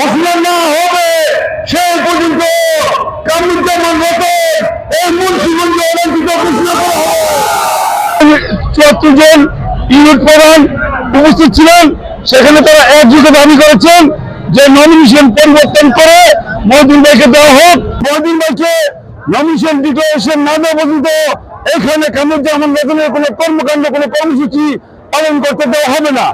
ঘোষণা না হবে সেই পর্যন্ত কামরুজ্জামান রতন এই মুন্সিগঞ্জ অলিম্পিক ঘোষণা করা হবে। ৭৪ জন ইউনিট প্রধান উপস্থিত ছিলেন। সেখানে তারা একযোগে দাবি করেছেন যে নমিনেশন পরিবর্তন করে মহিউদ্দিন ভাইকে দেওয়া হোক। মহিউদ্দিন ভাইকে নমিনেশন ডিক্লারেশন না দেওয়া পর্যন্ত এখানে কামরুজ্জামান রতনের কোনো কর্মকাণ্ড কোনো কর্মসূচি পালন করতে দেওয়া হবে না।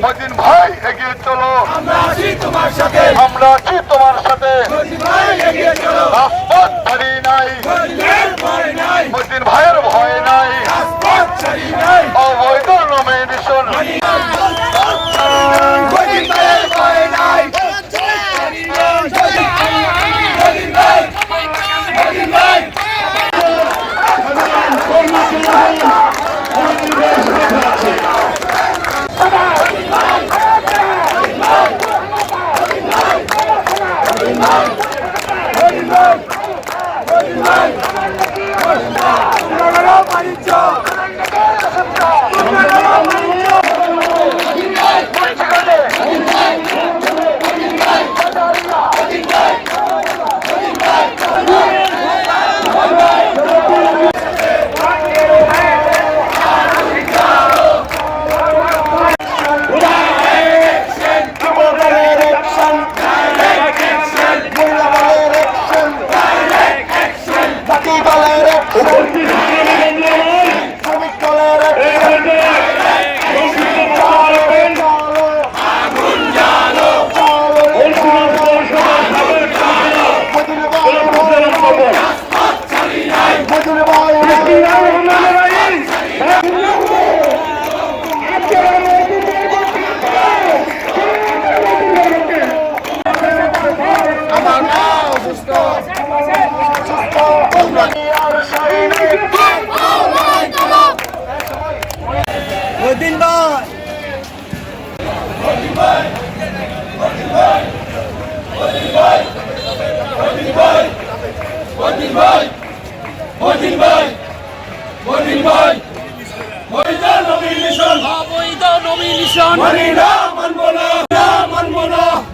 মহিউদ্দিন ভাই এগিয়ে চলো, আমরা আছি তোমার সাথে, রাজপথ ছাড়ি নাই, মহিউদ্দিন ভাইয়ের ভয় নাই, অবৈধ নমিনেশন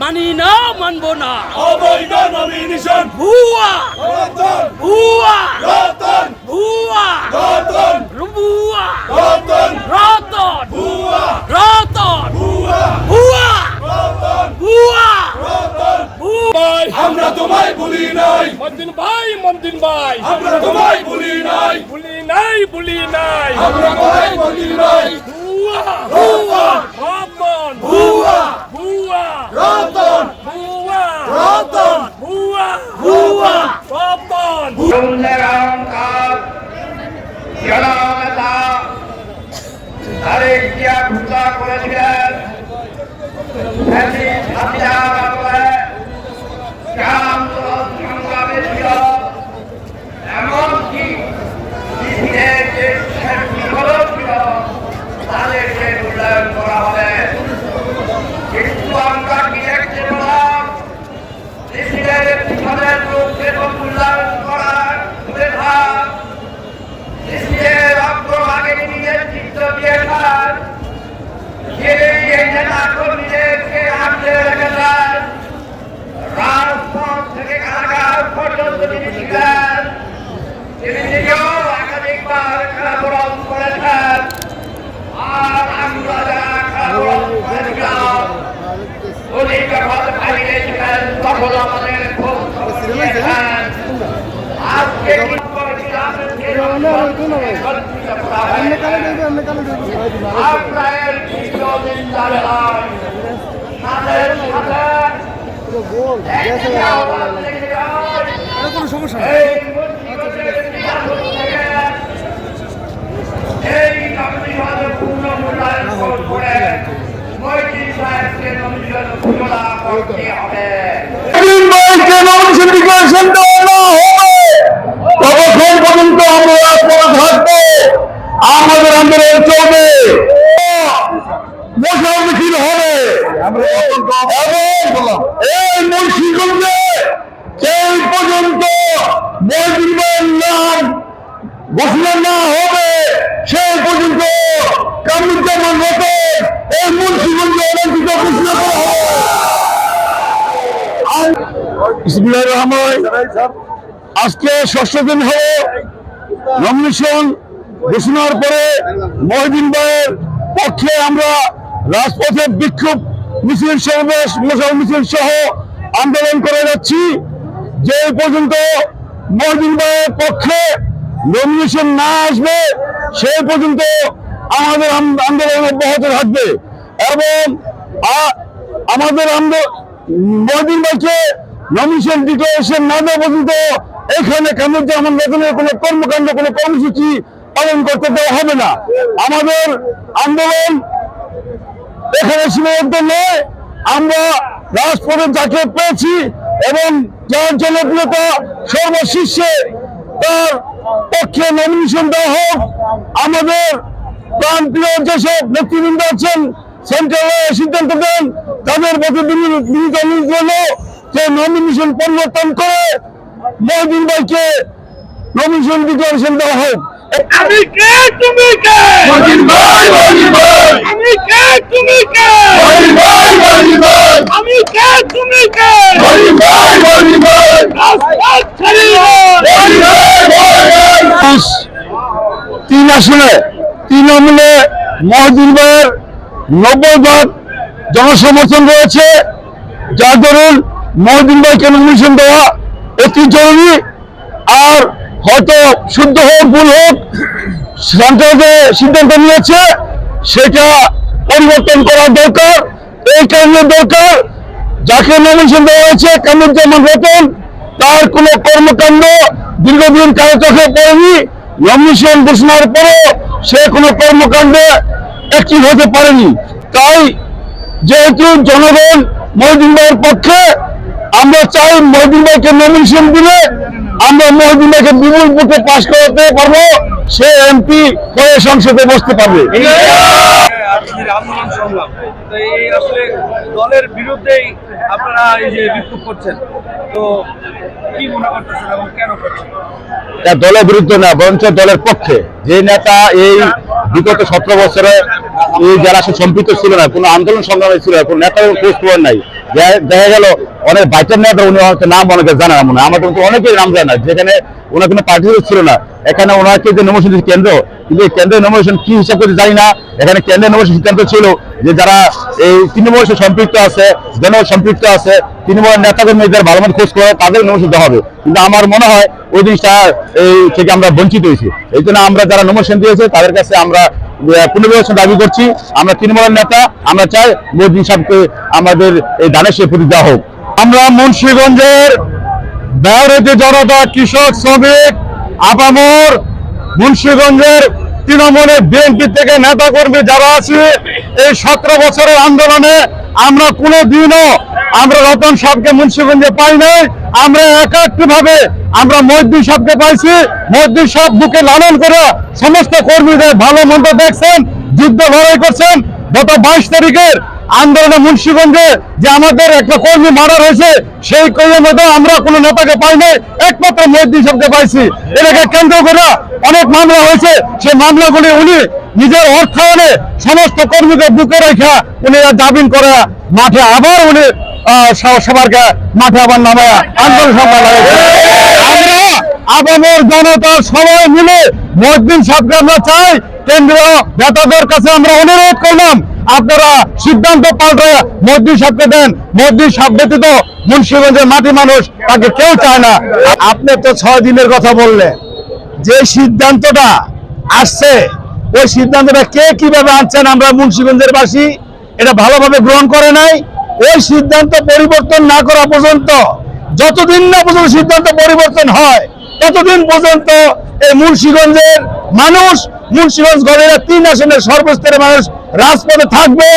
মানি না মানবো না, অবৈধ নমিনেশন ভুয়া রতন ভুয়া রতন ভুয়া রতন ভুয়া রতন রতন ভুয়া রতন ভুয়া ভুয়া রতন ভুয়া রতন ভুয়া। আমরা তোমায় ভুলি নাই মহিউদ্দিন ভাই, আমরা তোমায় ভুলি নাই ভুলি নাই, আমরা তোমায় ভুলি নাই ভুয়া ভুয়া রতন ভুয়া ভুয়া রতন কোনো সমস্যা ততক্ষণ পর্যন্ত আমরা রাজপথে থাকবো, আমাদের আন্দোলন চলবে, মশাল মিছিল হবে এবং এই মুন্সিগঞ্জে সেই পর্যন্ত মহিউদ্দিনের নাম ঘোষণা না হবে সেই পর্যন্ত কামরুজ্জামান রতন এই মুন্সিগঞ্জে অলঙ্কিত ঘোষণা করা হবে। বিসমিল্লাহির রহমানির রহিম। আজকে 6ষ্ঠ দিন হলো নমিনেশন ঘোষণার পরে মহিউদ্দিন ভাইয়ের পক্ষে আমরা রাজপথে বিক্ষোভ মিছিল সমাবেশ মশাল মিছিল সহ আন্দোলন করে যাচ্ছি। যে পর্যন্ত মহিউদ্দিন ভাইয়ের পক্ষে নমিনেশন না আসবে সেই পর্যন্ত আমাদের আন্দোলন অব্যাহত থাকবে এবং আমাদের মহিউদ্দিন ভাইকে নমিনেশন ডিক্লারেশন না দেওয়া পর্যন্ত এখানে কামরুজ্জামান রতনের কোনো কর্মকাণ্ড কোনো কর্মসূচি পালন করতে দেওয়া হবে না। আমাদের আন্দোলন এখানে সীমাবদ্ধ নয়, আমরা রাজপথে যাকে পেয়েছি এবং যার জনপ্রিয়তা সর্বশীর্ষে তার পক্ষে নমিনেশন দেওয়া হোক। আমাদের প্রান্তীয় যেসব নেতৃবৃন্দ আছেন সেন্ট্রালে সিদ্ধান্ত দেন, তাদের প্রতি বিনীত অনুরোধ হল যে নমিনেশন পরিবর্তন করে মহিউদ্দিন ভাইকে নমিনেশন ডিক্লারেশন দেওয়া হোক। আমি কে তুমি কে মহিউদ্দিন ভাই, মহিউদ্দিন ভাই, আমি কে তুমি কে মহিউদ্দিন ভাই, মহিউদ্দিন ভাই, আমি কে তুমি কে মহিউদ্দিন ভাই, মহিউদ্দিন ভাই, রাজপথ ছেড়ে মহিউদ্দিন ভাই, মহিউদ্দিন ভাই। 3 আসনে তৃণমূলে মহিউদ্দিন ভাইয়ের 90% জনসমর্থন রয়েছে, যার দরুন মহিউদ্দিন ভাইকে নমিনেশন দেওয়া অতি জরুরি। আর হয়তো শুদ্ধ হোক ভুল হোক সেন্ট্রালে সিদ্ধান্ত নিয়েছে সেটা পরিবর্তন করা দরকার। এই কারণে দরকার যাকে নমিনেশন দেওয়া হয়েছে কামরুজ্জামান রতন, তার কোনো কর্মকাণ্ড দীর্ঘদিন কারো চোখে পড়েনি। নমিনেশন ঘোষণার পরেও সে কোনো কর্মকাণ্ডে অ্যাক্টিভ হতে পারেনি। তাই যেহেতু জনগণ মহিউদ্দিন ভাইয়ের পক্ষে, আমরা চাই মহিউদ্দিন ভাইকে নমিনেশন দিলে আমরা মহিউদ্দিন ভাইকে বিপুল ভোটে পাশ করাতে পারবো, সে এমপি হয়ে সংসদে বসতে পারবে। আজকের আন্দোলন সংগ্রাম তো এই আসলে দলের বিরুদ্ধেই আপনারা এই যে বিক্ষোভ করছেন, তো কি মনে করতেছেন এবং কেন করছেন? দলের বিরুদ্ধে না, বরঞ্চ দলের পক্ষে। যে নেতা এই বিগত 17 বছরে এই যারা সম্পৃক্ত ছিল না, কোনো আন্দোলন সংগ্রামে ছিল না, কোনো নেতার খোঁজ খবর নাই। দেখা গেল অনেক বাইকের নেতা, উনি হয়তো নাম অনেকে জানে না, মনে হয় আমাদের কিন্তু অনেকেই নাম জানে না, যেখানে ওনার কোনো পার্টি ছিল না। এখানে ওনাকে যে নমিনেশন কেন্দ্র, কিন্তু এই কেন্দ্রের নমিনেশন কি হিসাব করে জানি না। এখানে কেন্দ্রের নমিনেশন সিদ্ধান্ত ছিল যে যারা এই তৃণমূল সম্পৃক্ত আছে, জনগণ সম্পৃক্ত আছে, তৃণমূলের নেতাকর্মীদের ভালো মতো খোঁজ করে তাদের নমিনেশন দেওয়া হবে। কিন্তু আমার মনে হয় ওই জিনিসটা এই থেকে আমরা বঞ্চিত হয়েছি। এই জন্য আমরা যারা নমিনেশন দিয়েছে তাদের কাছে আমরা পুনর্বিবেচনা দাবি করছি। আমরা তৃণমূলের নেতা, আমরা চাই মহিউদ্দিন সাহেবকে আমাদের এই দানের সে প্রতি দেওয়া হোক। আমরা মুন্সিগঞ্জের ব্যবহৃত জনতা, কৃষক, শ্রমিক, আপামর, মুন্সিগঞ্জের তৃণমূলের বিএনপি থেকে নেতা কর্মী যারা আছে, এই 17 বছরের আন্দোলনে আমরা কোনো দিনও আমরা রতন সাহেবকে মুন্সিগঞ্জে পাই নাই। আমরা একাত্মভাবে আমরা মহিউদ্দিন সাহেবকে পাইছি। মহিউদ্দিন সাহেব বুকে লালন করে সমস্ত কর্মীদের ভালো মন্দ দেখছেন, যুদ্ধ লড়াই করছেন। গত 22 তারিখের আন্দোলনে মুন্সিগঞ্জে যে আমাদের একটা কর্মী মার্ডার হয়েছে, সেই কর্মীর মধ্যে আমরা কোনো নেতাকে পাই নাই, একমাত্র মহিউদ্দিন সাহেবকে পাইছি। এটাকে কেন্দ্র করে অনেক মামলা হয়েছে, সেই মামলাগুলি উনি নিজের অর্থায়নে সমস্ত কর্মীকে বুকে রেখে উনি জামিন করে মাঠে আবার উনি সবারকে মাঠে আবার নামায় আন্দোলন সংগ্রাম লাগাইছে। আমরা আপামর জনতা সবাই মিলে মহিউদ্দিন সাহেবকে আমরা চাই, কেন্দ্রীয় নেতাদের কাছে আমরা অনুরোধ করলাম আপনারা সিদ্ধান্ত পাল্টে মহিউদ্দিন সাহেবকে দেন। মহিউদ্দিন সাহেব ব্যতীত মুন্সিগঞ্জের মাটি মানুষ তাকে কেউ চায় না। আপনি তো 6 দিনের কথা বললেন, যে সিদ্ধান্তটা আসছে ওই সিদ্ধান্তটা কে কিভাবে আনছেন আমরা মুন্সিগঞ্জের বাসী এটা ভালোভাবে গ্রহণ করে নাই। ওই সিদ্ধান্ত পরিবর্তন না করা পর্যন্ত, যতদিন না পর্যন্ত সিদ্ধান্ত পরিবর্তন হয় ততদিন পর্যন্ত এই মুন্সিগঞ্জের মানুষ, মুন্সিগঞ্জ গড়ের 3 আসনের সর্বস্তরের মানুষ রাজপথে থাকবে।